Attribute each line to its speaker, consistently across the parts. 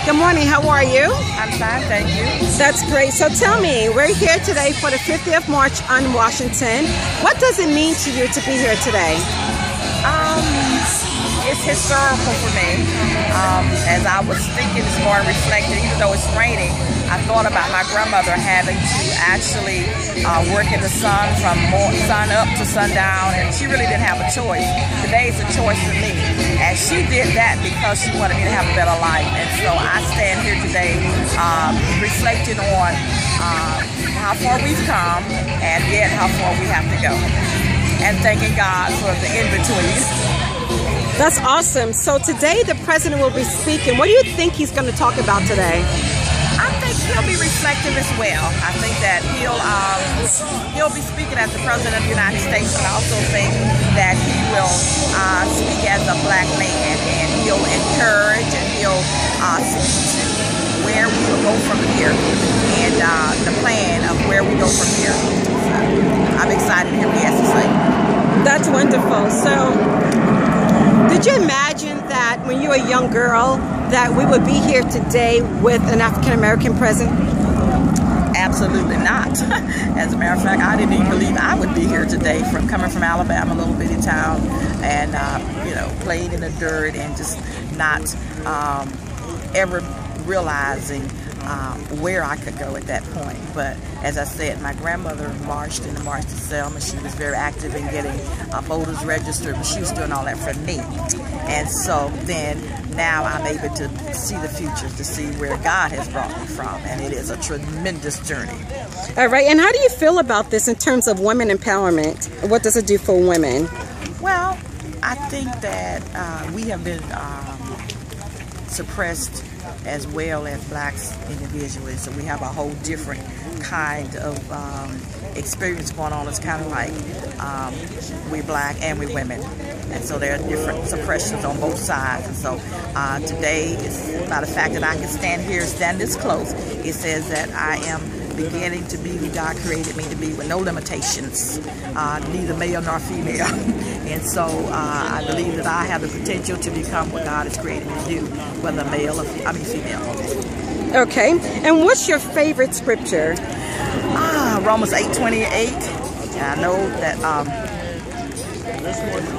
Speaker 1: Good morning, how are you?
Speaker 2: I'm fine, thank you.
Speaker 1: That's great. So tell me, we're here today for the 50th March on Washington. What does it mean to you to be here today?
Speaker 2: It's historical for me. As I was thinking this morning, reflecting, even though it's raining, I thought about my grandmother having to actually work in the sun from sun up to sundown, and she really didn't have a choice. Today's a choice for me, and she did that because she wanted me to have a better life. And so I stand here today reflecting on how far we've come and yet how far we have to go, and thanking God for the in-between.
Speaker 1: That's awesome. So today the president will be speaking. What do you think he's going to talk about today?
Speaker 2: I think he'll be reflective as well. I think that he'll be speaking as the President of the United States, but I also think that he will speak as a black man, and he'll encourage and he'll speak to where we will go from here and the plan of where we go from here. So I'm excited to hear what he has to say.
Speaker 1: That's wonderful. So did you imagine that when you were a young girl that we would be here today with an African-American president?
Speaker 2: Absolutely not. As a matter of fact, I didn't even believe I would be here today, coming from Alabama, a little bitty town, and playing in the dirt and just not ever realizing where I could go at that point. But as I said, my grandmother marched in the March to Selma. She was very active in getting voters registered, but she was doing all that for me. And so then now I'm able to see the future, to see where God has brought me from, and it is a tremendous journey.
Speaker 1: All right, and how do you feel about this in terms of women empowerment? What does it do for women?
Speaker 2: Well, I think that we have been suppressed as well as blacks individually, so we have a whole different kind of experience going on. It's kind of like we're black and we're women, and so there are different suppressions on both sides. And so today, it's about the fact that I can stand here, stand this close. It says that I am beginning to be who God created me to be, with no limitations, neither male nor female. And so I believe that I have the potential to become what God has created me to do, whether male or female.
Speaker 1: Okay, and what's your favorite scripture?
Speaker 2: Romans 8:28. And I know that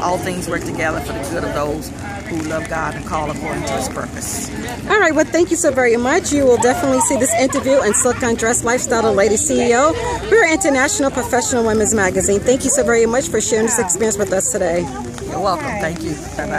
Speaker 2: all things work together for the good of those who love God and call according to His purpose.
Speaker 1: All right, well, thank you so very much. You will definitely see this interview in Silke Endress, Lifestyle of Lady CEO. We're International Professional Women's Magazine. Thank you so very much for sharing this experience with us today.
Speaker 2: You're welcome. Thank you. Bye-bye.